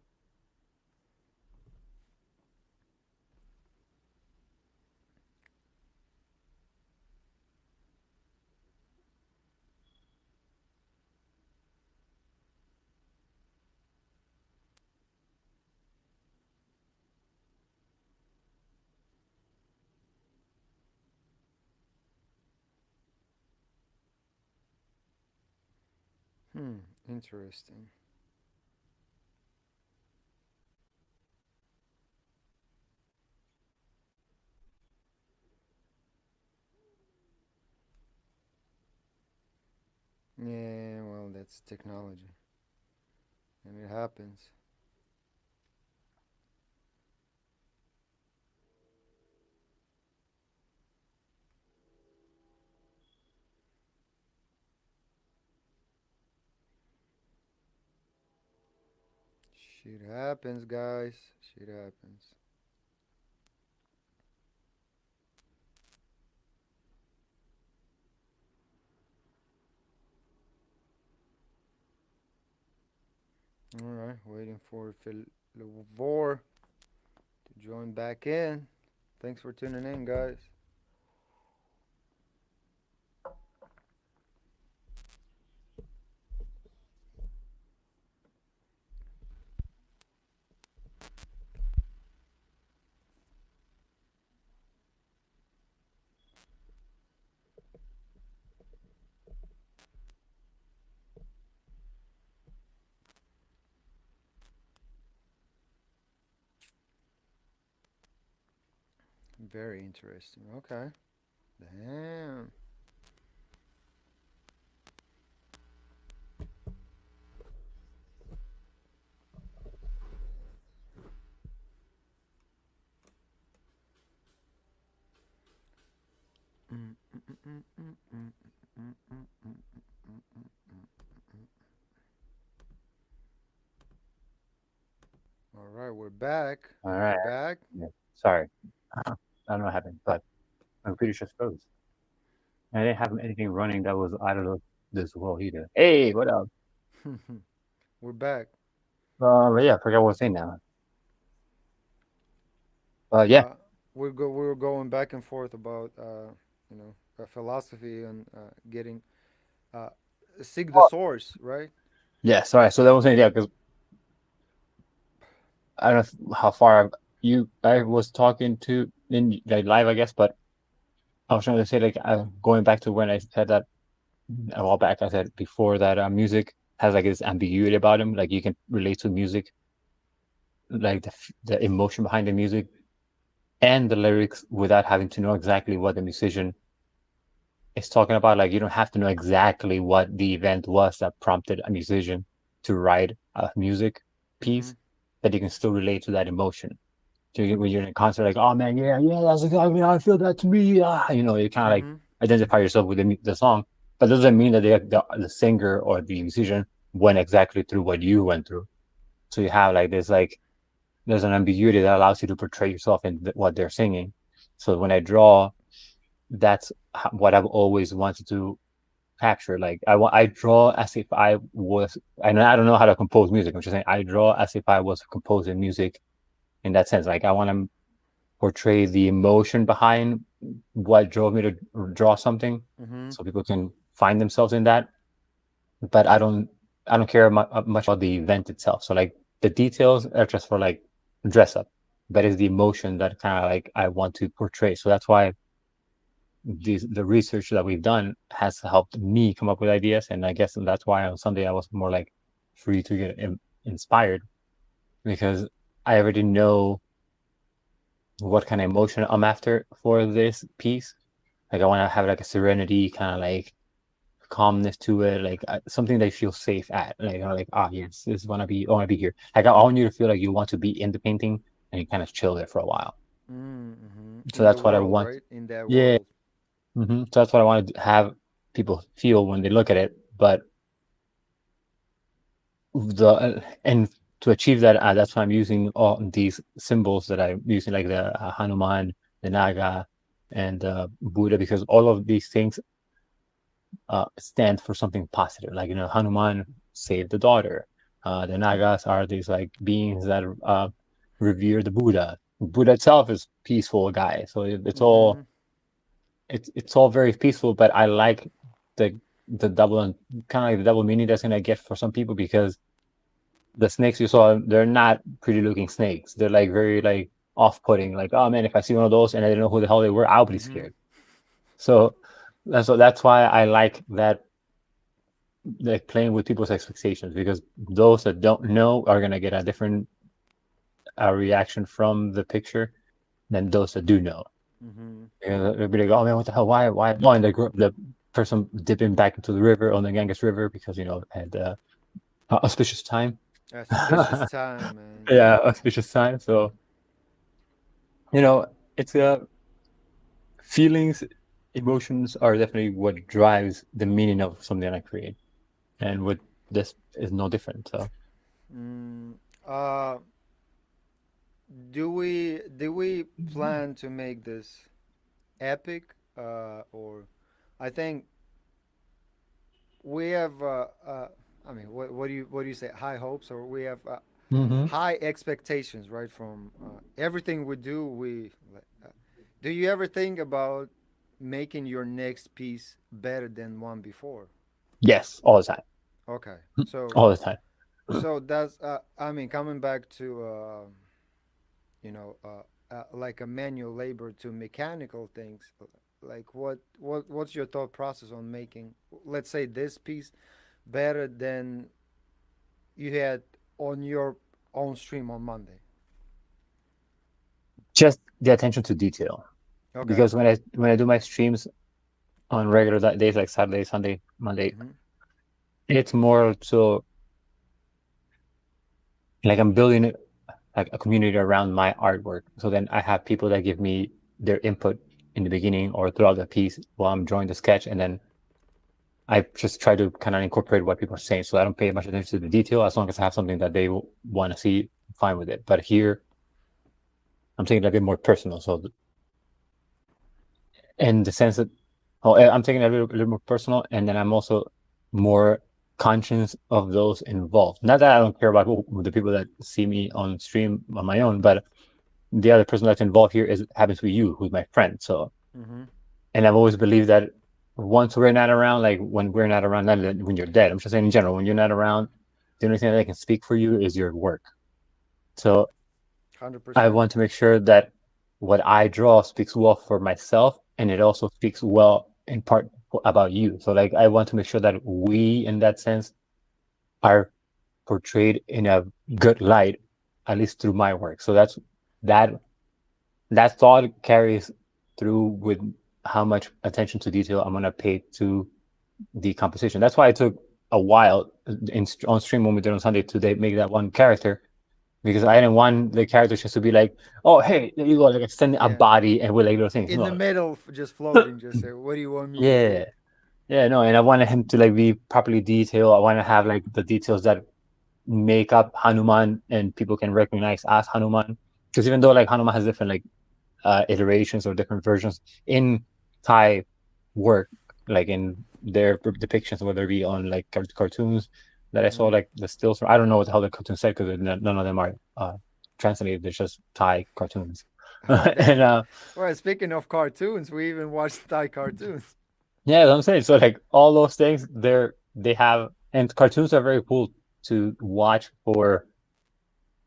Hmm, interesting. Yeah, well, that's technology, and it happens. Shit happens, guys. Shit happens. All right, waiting for Phil Levore to join back in. Thanks for tuning in, guys. Very interesting. Okay. Damn. Mm, mm, mm, mm, mm, mm, mm, mm, mm, mm, mm. All right, we're back. All We're right. back. Yeah. Sorry. I don't know what happened, but I'm pretty sure it's froze. I didn't have anything running that was out of this world either. Hey, what up? We're back. But yeah, I forgot what I was saying now. But yeah. Uh, we were going back and forth about philosophy and getting uh seek the Oh, source, right? yeah, sorry. So that was saying, yeah, because I don't know how far I was talking to in like live, I guess, but I was trying to say like going back to when I said that a while back. I said before that music has like this ambiguity about him. Like you can relate to music, like the emotion behind the music and the lyrics without having to know exactly what the musician is talking about. Like you don't have to know exactly what the event was that prompted a musician to write a music Mm-hmm. piece, that you can still relate to that emotion. So when you're in a concert, like, oh man, yeah, yeah, that's exactly how I feel that to me. You kind of like Mm-hmm. identify yourself with the song, but it doesn't mean that the singer or the musician went exactly through what you went through. So you have like this, like, there's an ambiguity that allows you to portray yourself in what they're singing. So when I draw, that's what I've always wanted to capture. Like I draw as if I was, I don't know how to compose music. I'm just saying I draw as if I was composing music in that sense. Like I want to portray the emotion behind what drove me to draw something, Mm-hmm. so people can find themselves in that. But I don't care much about the event itself. So like the details are just for like dress up, but it's the emotion that kind of like I want to portray. So that's why the research that we've done has helped me come up with ideas, and I guess that's why on Sunday I was more like free to get inspired, because I already know what kind of emotion I'm after for this piece. Like I want to have like a serenity, kind of like calmness to it, like something that you feel safe at. Like like yes, this I want to be here. Like I want you to feel like you want to be in the painting and you kind of chill there for a while. Mm-hmm. So In the that's what I world, want. right? In that Yeah. world. So that's what I want to have people feel when they look at it. But and to achieve that, that's why I'm using all these symbols that I'm using, like the Hanuman, the Naga, and Buddha, because all of these things stand for something positive. Like, Hanuman saved the daughter. The Nagas are these like beings that revere the Buddha. Buddha itself is peaceful guy, so it's Mm-hmm. all it's all very peaceful. But I like the double and kind of like the double meaning that's gonna get for some people, because the snakes you saw, they're not pretty looking snakes. They're like very like off-putting. Like, oh man, if I see one of those and I didn't know who the hell they were, I'll be Mm-hmm. scared. So that's why I like that, like playing with people's expectations, because those that don't know are gonna get a different reaction from the picture than those that do know. Mm-hmm. They'll be like, "Oh man, what the hell? Why?" Oh, and the person dipping back into the river, on the Ganges River, because had auspicious time. Auspicious time, man. Yeah, auspicious time. So it's feelings, emotions are definitely what drives the meaning of something I create, and with this is no different. So. Mm, uh, do we plan to make this epic? Or I think we have. I mean, what do you say? High hopes, or we have Mm-hmm. high expectations, right? From everything we do, do you ever think about making your next piece better than one before? Yes, all the time. Okay, so All the time. that's I mean, coming back to like a manual labor to mechanical things. Like what's your thought process on making, let's say, this piece better than you had on your own stream on Monday? Just the attention to detail. Okay. Because when I do my streams on regular days like Saturday, Sunday, Monday, Mm-hmm. it's more so like I'm building like a community around my artwork. So then I have people that give me their input in the beginning or throughout the piece while I'm drawing the sketch, and then I just try to kind of incorporate what people are saying. So I don't pay much attention to the detail, as long as I have something that they want to see. Fine with it. But here I'm taking it a bit more personal. So in the sense that, I'm taking it a little more personal, and then I'm also more conscious of those involved. Not that I don't care about the people that see me on stream on my own, but the other person that's involved here happens to be you, who's my friend. So, Mm-hmm. and I've always believed that once we're not around, like when we're not around, not when you're dead, I'm just saying in general, when you're not around, the only thing that can speak for you is your work. So I 100%. want to make sure that what I draw speaks well for myself, and it also speaks well in part about you. So like I want to make sure that we, in that sense, are portrayed in a good light, at least through my work. So that that thought carries through with how much attention to detail I'm gonna pay to the composition. That's why it took a while on stream when we did on Sunday to make that one character, because I didn't want the characters just to be like, oh hey, there you go, like extending a Yeah. body and with like little things. In the No, middle, just floating, just say, what do you want me to do? yeah, yeah, no, and I wanted him to like be properly detailed. I want to have like the details that make up Hanuman and people can recognize as Hanuman. Because even though like Hanuman has different like iterations or different versions in Thai work, like in their depictions, whether it be on like cartoons that I saw, Mm-hmm. like the stills from, I don't know what the hell the cartoon said because none of them are translated. They're just Thai cartoons. That, And well, speaking of cartoons, we even watched Thai cartoons. yeah, that's what I'm saying. So like all those things, they have, and cartoons are very cool to watch for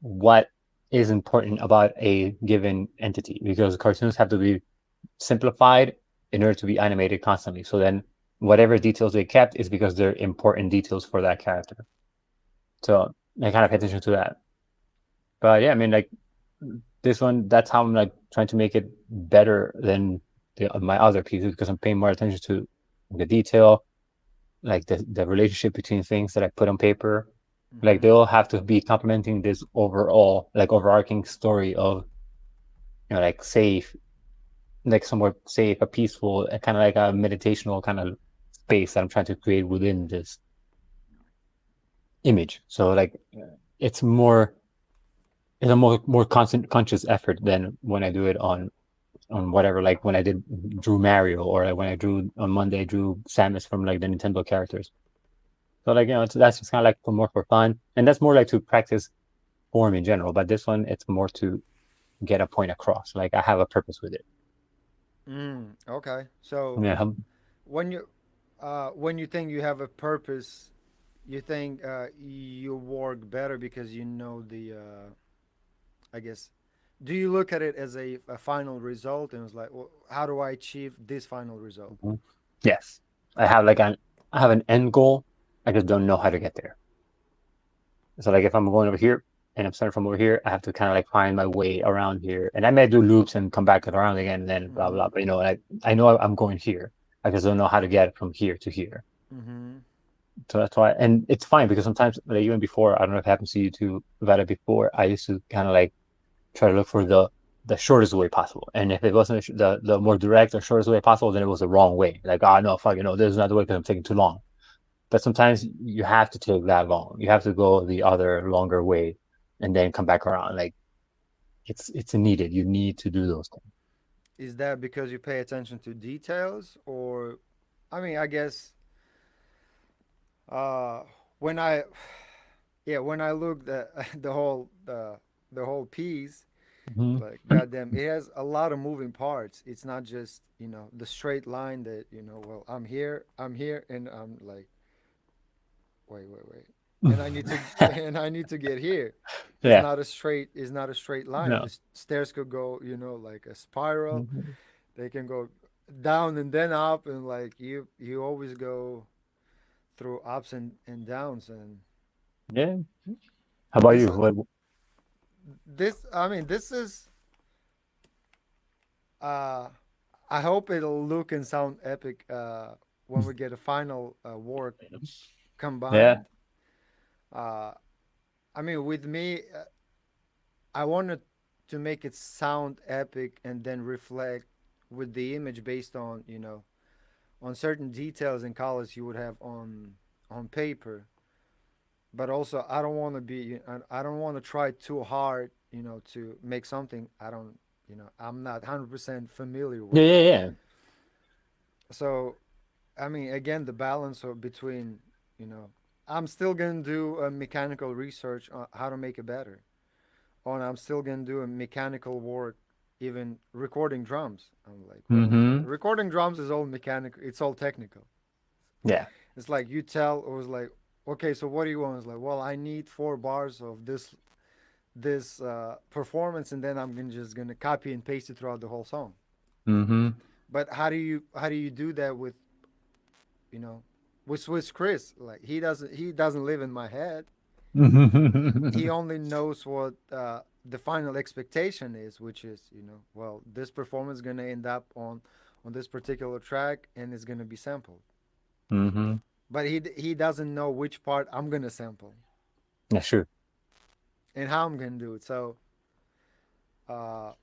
what is important about a given entity, because cartoons have to be simplified in order to be animated constantly. So then whatever details they kept is because they're important details for that character. So I kind of pay True. attention to that. But yeah, I mean, like this one, that's how I'm like trying to make it better than my other pieces, because I'm paying more attention to the detail, like the relationship between things that I put on paper. Like Mm-hmm. they all have to be complementing this overall, like overarching story of, like safe, like somewhere safe, a peaceful, kind of like a meditational kind of space that I'm trying to create within this image. So like it's more it's a more constant conscious effort than when I do it on on whatever, like when I did drew Mario, or like when I drew on Monday, I drew Samus from like the Nintendo characters. So like that's just kind of like for more for fun, and that's more like to practice form in general. But this one, it's more to get a point across. Like I have a purpose with it. Okay. So Yeah. when you think you have a purpose, you think you work better because you know the I guess. Do you look at it as a final result and it's like, well, how do I achieve this final result? Mhm. Yes, I have like I have an end goal. I just don't know how to get there. So like if I'm going over here and I'm starting from over here, I have to kind of like find my way around here, and I may do loops and come back around again, and then blah Mm-hmm. blah. But I know I'm going here. I just don't know how to get from here to here. Mm-hmm. So that's why, and it's fine because sometimes, like even before, I don't know if it happens to you too, Vada. Before I used to kind of like try to look for the shortest way possible, and if it wasn't the more direct or shortest way possible, then it was the wrong way. Like, oh no, fuck, there's another way because I'm taking too long. But sometimes you have to take that long. You have to go the other longer way, and then come back around. Like it's needed. You need to do those things. Is that because you pay attention to details, or, I mean, I guess uh, when I, yeah, when I looked at the whole piece, Hmm. like goddamn, it has a lot of moving parts. It's not just the straight line that well, I'm here, and I'm like, wait, and I need to and I need to get here. Yeah. It's not a straight line. No. The stairs could go like a spiral. Mhm. They can go down and then up, and like you always go through ups and downs. And Yeah. How about this you? is What? this I mean, this is uh I hope it'll look and sound epic when we get a final work Yeah. combined. uh I mean, with me, I wanted to make it sound epic and then reflect with the image based on on certain details and colors you would have on paper. But also, I don't want to be I don't want to try too hard, to make something I'm not 100% familiar Yeah. with. Yeah. Yeah. So I mean, again, the balance between you know I'm still gonna do a mechanical research on how to make it better, and I'm still gonna do a mechanical work, even recording drums. I'm like, well, Mm-hmm. recording drums is all mechanical. It's all technical. Yeah. It's like you tell, it was like, okay, so what do you want? It's like, well, I need 4 bars of this performance, and then just gonna copy and paste it throughout the whole song. Mm-hmm. But how do you do that with you know with Swiss Chris? Like he doesn't live in my head. He only knows what the final expectation is, which is well, this performance is gonna end up on this particular track and it's gonna be sampled. Mm-hmm. But he doesn't know which part I'm gonna sample That's true. and how I'm gonna do it. So uh,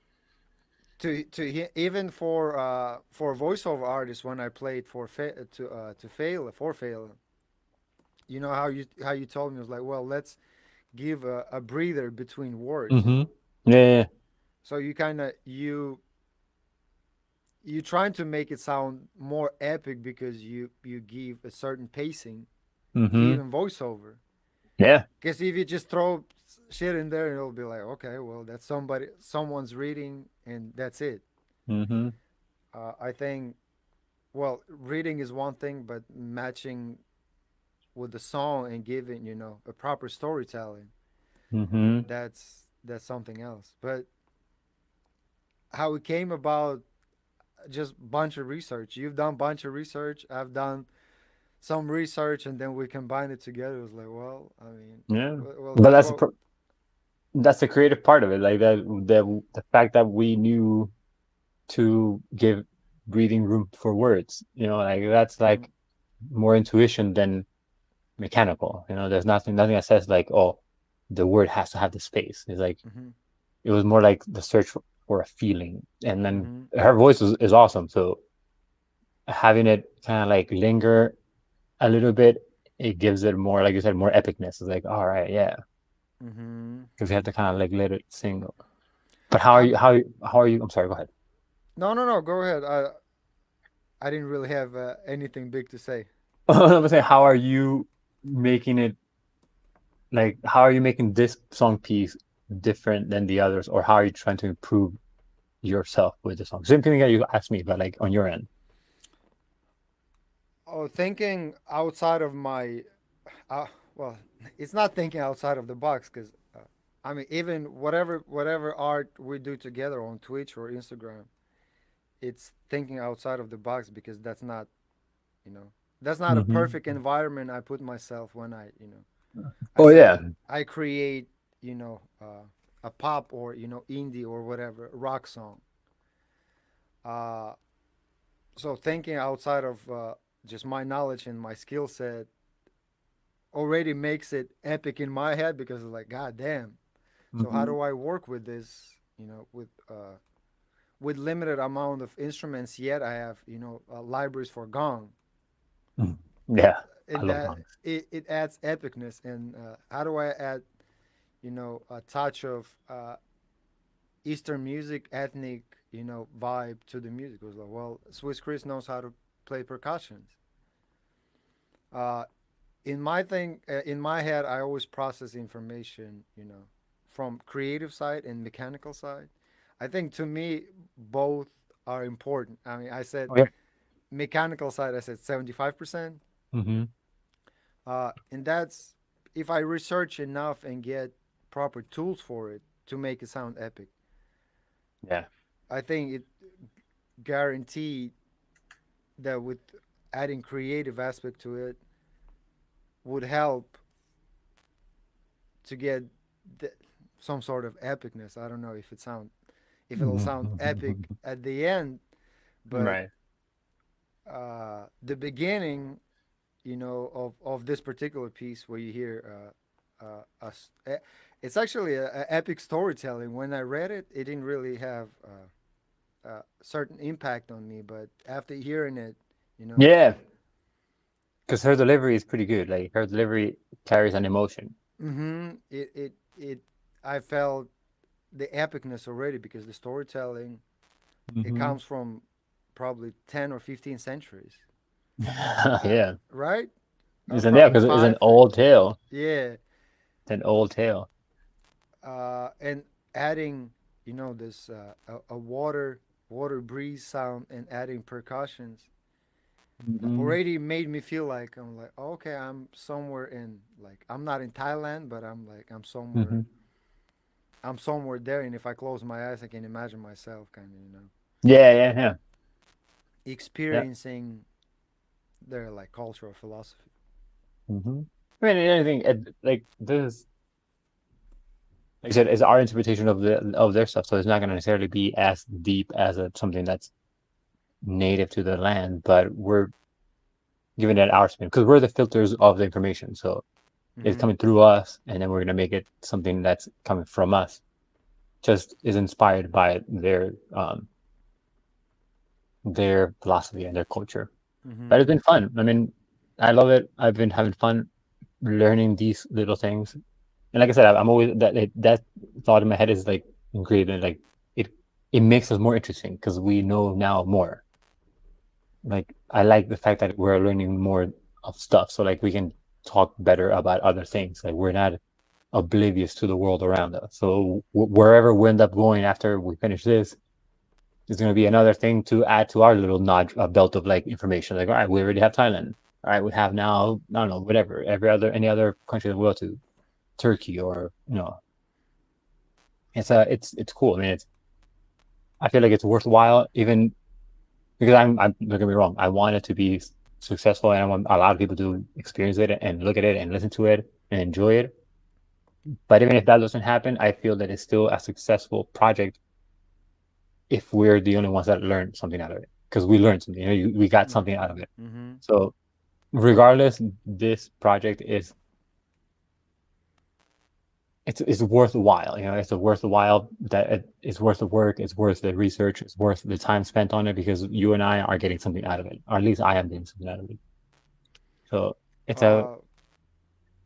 even for voiceover artists, when I played to fail for fail, how you told me, it was like, well, let's give a breather between words. Mm-hmm. Yeah. So you kind of you trying to make it sound more epic because you give a certain pacing to Mm-hmm. even voiceover. Yeah. Because if you just throw shit in there, it'll be like, okay, well, that's someone's reading, and that's it. Mm-hmm. I think, well, reading is one thing, but matching with the song and giving, a proper storytelling, Mm-hmm. that's something else. But how it came about, just bunch of research. You've done bunch of research. I've done some research, and then we combined it together. It was like, well, I mean, Yeah. well, But that's what. that's the creative part of it. Like the fact that we knew to give breathing room for words. Like that's Mhm, like more intuition than mechanical. There's nothing that says like, oh, the word has to have the space. It's like mhm, it was more like the search for a feeling. And then mhm, her voice is awesome. So having it kind of like linger a little bit, it gives it more, like you said, more epicness. It's like, all right, yeah, mhm. because you have to kind of like let it sing. But how are I'm you? How are you? I'm sorry. Go ahead. No, no, no. Go ahead. I didn't really have anything big to say. I was saying, how are you making it like? How are you making this song piece different than the others, or how are you trying to improve yourself with the song? Same thing that you asked me, but like on your end. Oh, thinking outside of my, uh, well, it's not thinking outside of the box because, I mean, even whatever art we do together on Twitch or Instagram, it's thinking outside of the box because you know, that's not a Hmm. perfect environment I put myself when I Oh say yeah. I create, a pop or indie or whatever rock song. Uh, so thinking outside of just my knowledge and my skill set already makes it epic in my head because it's like, God damn. So how Hmm. do I work with this? With limited amount of instruments, yet I have libraries for gong, Yeah, I and love that songs. it adds epicness. And how do I add a touch of Eastern music, ethnic vibe to the music? It was like, well, Swiss Chris knows how to play percussions. Uh, in my head, I always process information, from creative side and mechanical side. I think to me, both are important. I mean, I said Oh yeah. mechanical side, I said 75%. Hmm. And that's if I research enough and get proper tools for it to make it sound epic. Yeah. I think it guaranteed that with adding creative aspect to it would help to get the, some sort of epicness. I don't know if it'll sound epic at the end, but Right. the beginning, of this particular piece where you hear it's actually a epic storytelling. When I read it, it didn't really have a certain impact on me, but after hearing it, you know, Yeah, because her delivery is pretty good. Like her delivery carries an emotion. it I felt the epicness already because the storytelling it Hmm. comes from probably 10 or 15 centuries, Yeah, right? isn't yeah? Probably Because it's an five. old tale. Yeah, It's an old tale. and adding, this a water breeze sound and adding percussions Hmm. already made me feel like I'm like, okay, I'm somewhere in, like, I'm not in Thailand, but I'm like Hmm. I'm somewhere there, and if I close my eyes, I can imagine myself kind of Yeah, yeah, yeah, yeah. experiencing their like cultural philosophy. Hmm. I mean, anything like this, like I said, is our interpretation of their stuff. So it's not going to necessarily be as deep as something that's native to the land, but we're giving it our spin because we're the filters of the information. So it's Mm-hmm. coming through us, and then we're going to make it something that's coming from us. Just is inspired by their philosophy and their culture. Mm-hmm. But it's been fun. I mean, I love it. I've been having fun learning these little things. And like I said, I'm always that thought in my head is like ingredient, like it it makes us more interesting because we know now more. Like I like the fact that we're learning more of stuff, so like we can talk better about other things. Like we're not oblivious to the world around us. So wherever we end up going after we finish this, there's going to be another thing to add to our little nod belt of like information. Like, all right, we already have Thailand. All right, we have now, I don't know, whatever, any other country that we go to, Turkey or it's cool. I mean, I feel like it's worthwhile even because I'm don't get me wrong, I want it to be successful and I want a lot of people to experience it and look at it and listen to it and enjoy it. But even if that doesn't happen, I feel that it's still a successful project if we're the only ones that learn something out of it because we learned something. We got something out of it. Mm-hmm. So regardless, this project is it's worthwhile. It's a worthwhile that it's worth the work. It's worth the research. It's worth the time spent on it because you and I are getting something out of it, or at least I am getting something out of it. So it's a Uh,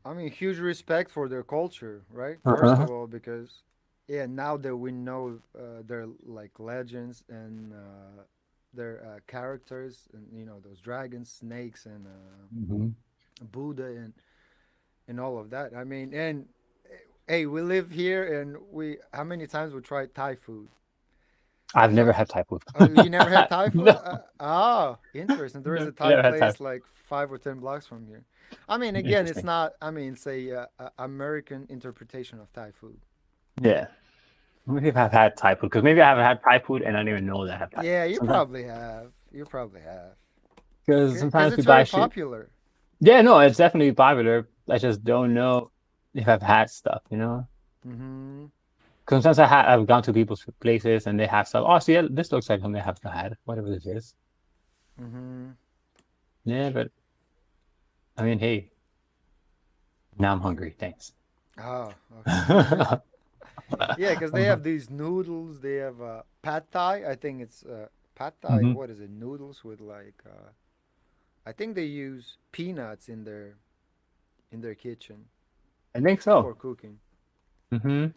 I mean, huge respect for their culture, right? First uh-huh. of all, because yeah, now that we know they're like legends and their characters, and those dragons, snakes, and Hmm. Buddha, and all of that. I mean, and hey, we live here, and we how many times we tried Thai food? I've never So, had Thai food. you never had Thai food? No, Interesting. There is no, a I Thai never had Thai. place like 5 or 10 blocks from here. I mean, again, it's Interesting. not. I mean, it's a American interpretation of Thai food. Yeah. Maybe if I've had Thai food, because maybe I haven't had Thai food and I don't even know that I have Thai food. Yeah, you Sometimes, probably have. You probably have. because Because sometimes we it's buy very shit. popular. Yeah, no, it's definitely popular. I just don't know if I've had stuff, you know? Mm-hmm. 'Cause sometimes I've gone to people's places and they have stuff. Oh, see, yeah, this looks like something I have had, whatever this is. Mm-hmm. Yeah, but I mean, hey, now I'm hungry. Thanks. Oh, okay. Yeah, because they have these noodles. They have pad thai. I think it's pad thai. Hmm. What is it? Noodles with like I think they use peanuts in their kitchen I think for so. cooking. Hmm.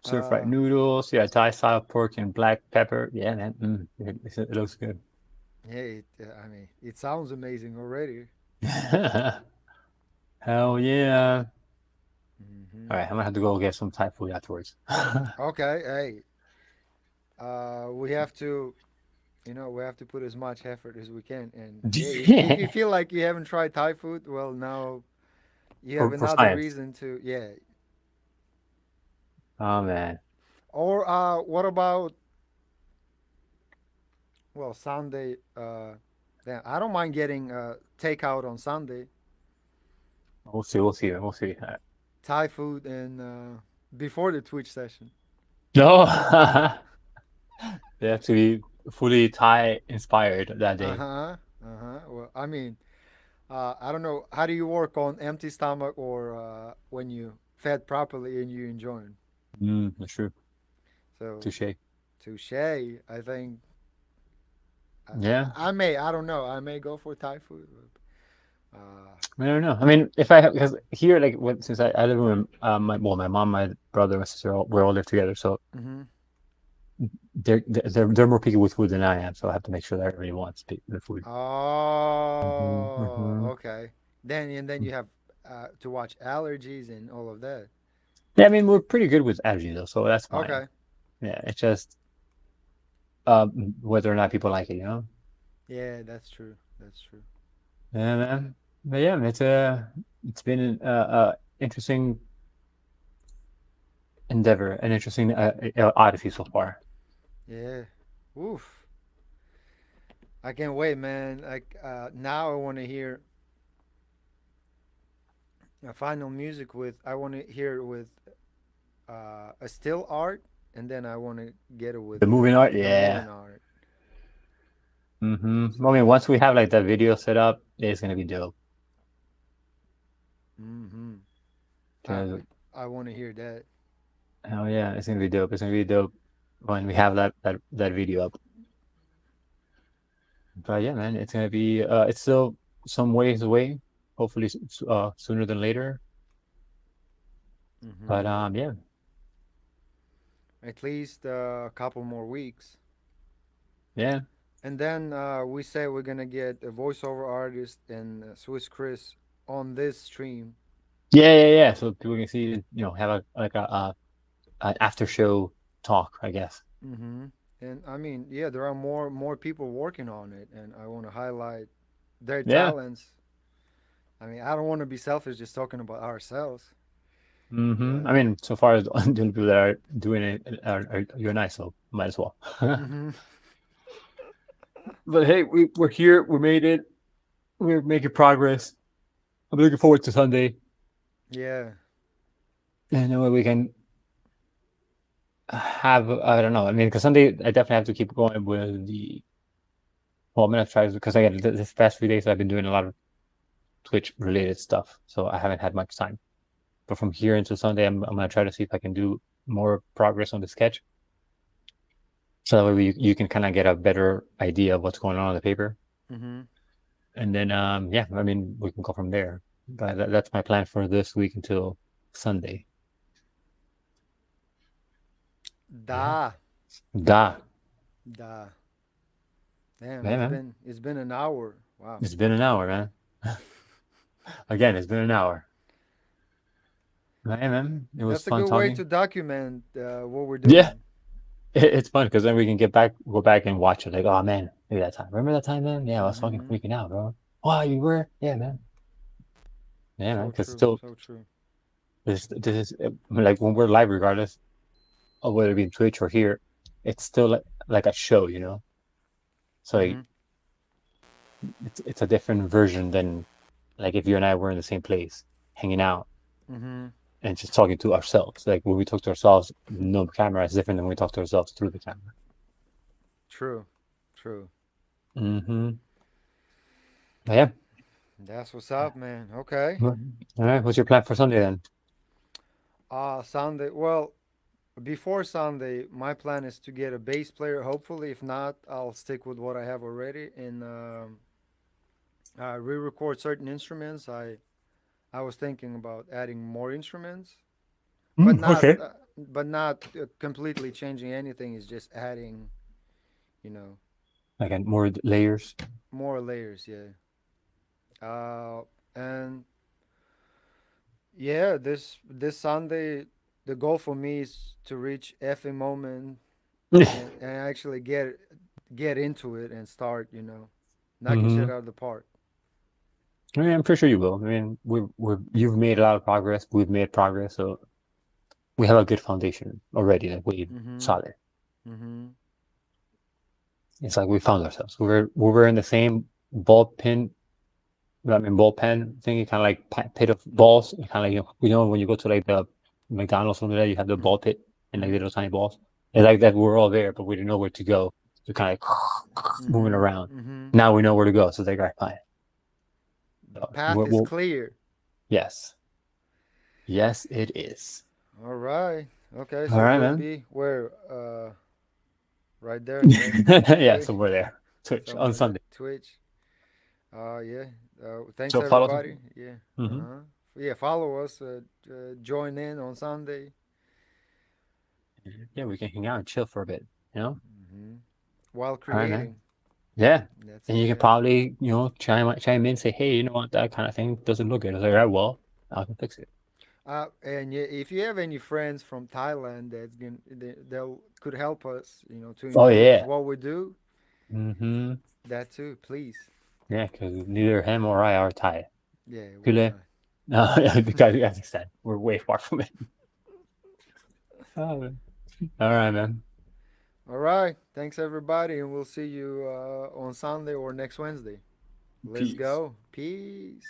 Stir fried Uh, noodles. Yeah, Thai style pork and black pepper. Yeah, man. It looks good. hey, I mean, it sounds amazing already. Hell yeah. Hmm. All right, I'm gonna have to go get some Thai food afterwards. Okay, hey, we have to, we have to put as much effort as we can. And yeah, if you Yeah. feel like you haven't tried Thai food, well, now you have For another science. reason to, yeah. Oh man. Or what about, well, Sunday? Damn, I don't mind getting takeout on Sunday, We'll see. We'll see. We'll see. Thai food, and before the Twitch session. No, they have to be fully Thai inspired that Uh day. huh. Uh huh. Well, I mean, I don't know. How do you work on empty stomach or when you fed properly and you enjoying? That's true. So, Touche. touche. I think Yeah. I may. I don't know. I may go for Thai food. I don't know. I mean, if I have, because here, like, since I live with my mom, my brother, my sister, we all live together. So Mm-hmm. they're more picky with food than I am. So I have to make sure that everybody wants the food. Hmm. Oh, Hmm. okay. Then you have to watch allergies and all of that. Yeah, I mean, we're pretty good with allergies though, so that's fine. Okay. Yeah, it's just whether or not people like it, you know. Yeah, that's true. That's true. Yeah, man. But yeah, it's been an interesting endeavor, an interesting odyssey so far. Yeah. Oof. I can't wait, man. Like now, I want to hear a final music with. I want to hear it with a still art, and then I want to get it with The moving art, the yeah. moving art. I mean, once we have like that video set up, it's gonna be dope. Mm-hmm. I 'Cause, I want to hear that. hell yeah, it's gonna be dope. It's gonna be dope when we have that video up. But yeah, man, it's gonna be it's still some ways away. Hopefully, sooner than later. Mm-hmm. But yeah, At least a couple more weeks. yeah, And then we say we're gonna get a voiceover artist and Swiss Chris on this stream. yeah. So people can see, have an after show talk, I guess. Mm-hmm. And I mean, yeah, there are more people working on it, and I want to highlight their Yeah. talents. I mean, I don't want to be selfish just talking about ourselves, I but mean, so far as the people that are doing it are you and I, so might as well. mm-hmm. But hey, we're here. We made it. We're making progress. I'm looking forward to Sunday, Yeah. and then we can have. I don't know. I mean, because Sunday I definitely have to keep going with the. Well, I'm gonna try because again, this past few days I've been doing a lot of Twitch related stuff, so I haven't had much time. But from here until Sunday, I'm gonna try to see if I can do more progress on the sketch, so that way you can kind of get a better idea of what's going on the paper, Mm-hmm. and then yeah, I mean we can go from there. But that's my plan for this week until Sunday. Yeah. Da, Da. da. Damn, Yeah, man. it's been an hour. Wow. It's been an hour, man. Again, it's been an hour. Yeah, man. It was That's a fun good way talking. to document what we're Yeah, doing. it's fun because then we can go back and watch it. Like, oh man, maybe that time. Remember that time, man? Yeah, I was fucking Hmm. freaking out, bro. Wow, you were? Yeah, man. Yeah, man. So Because true. still, So true. this is like when we're live, regardless of whether it be Twitch or here, it's still like a show, you know. So like, Hmm. it's a different version than like if you and I were in the same place, hanging out Hmm. and just talking to ourselves. Like when we talk to ourselves, no camera is different than when we talk to ourselves through the camera. True. True. Mm-hmm. Yeah. That's what's up, man. Okay. All right. What's your plan for Sunday then? Sunday. Well, before Sunday, my plan is to get a bass player. Hopefully, if not, I'll stick with what I have already and re-record certain instruments. I was thinking about adding more instruments, but Okay. not completely changing anything. Is just adding, you know, Again, more layers. more layers. Yeah. And yeah, this Sunday, the goal for me is to reach F moment and actually get into it and start, knocking Mm-hmm. shit out of the park. I mean, I'm pretty sure you will. I mean, you've made a lot of progress. We've made progress, so we have a good foundation already. Like we Mm-hmm. solid. Mm-hmm. It's like we found ourselves. We were in the same bullpen. I mean, bullpen thingy, kind of like pit of balls. Kind of like when you go to like the McDonald's or something like that, you have the ball pit and like Mm-hmm. little tiny balls. It's like that. We're all there, but we didn't know where to go. So kind of like moving Mm-hmm. around. Mm-hmm. Now we know where to go. So they got fine. The So path is clear. yes, yes, it is. All right. Okay, All so right, we'll man. be where right there, right? Yeah, Twitch, so we're there. Twitch on somewhere there. Sunday. Twitch. Yeah. Thanks So follow us. everybody. Yeah. Hmm. Uh-huh. Yeah, follow us. Join in on Sunday. Yeah, we can hang out and chill for a bit. You know. Hmm. While All right, man. creating. Yeah. That's And you can okay. probably, chime in, say, hey, you know what, that kind of thing doesn't look good. I was like, all right, well, I can fix it. And yeah, if you have any friends from Thailand they'll could help us, to Oh improve yeah. what we do, Mm-hmm. that too, please. Yeah, because neither him or I are Thai. Yeah, we're Kule. not. No, because as I said, we're way far from it. Oh, man. All right, man. All right. Thanks everybody, and we'll see you on Sunday or next Wednesday. Let's Peace. go. Peace.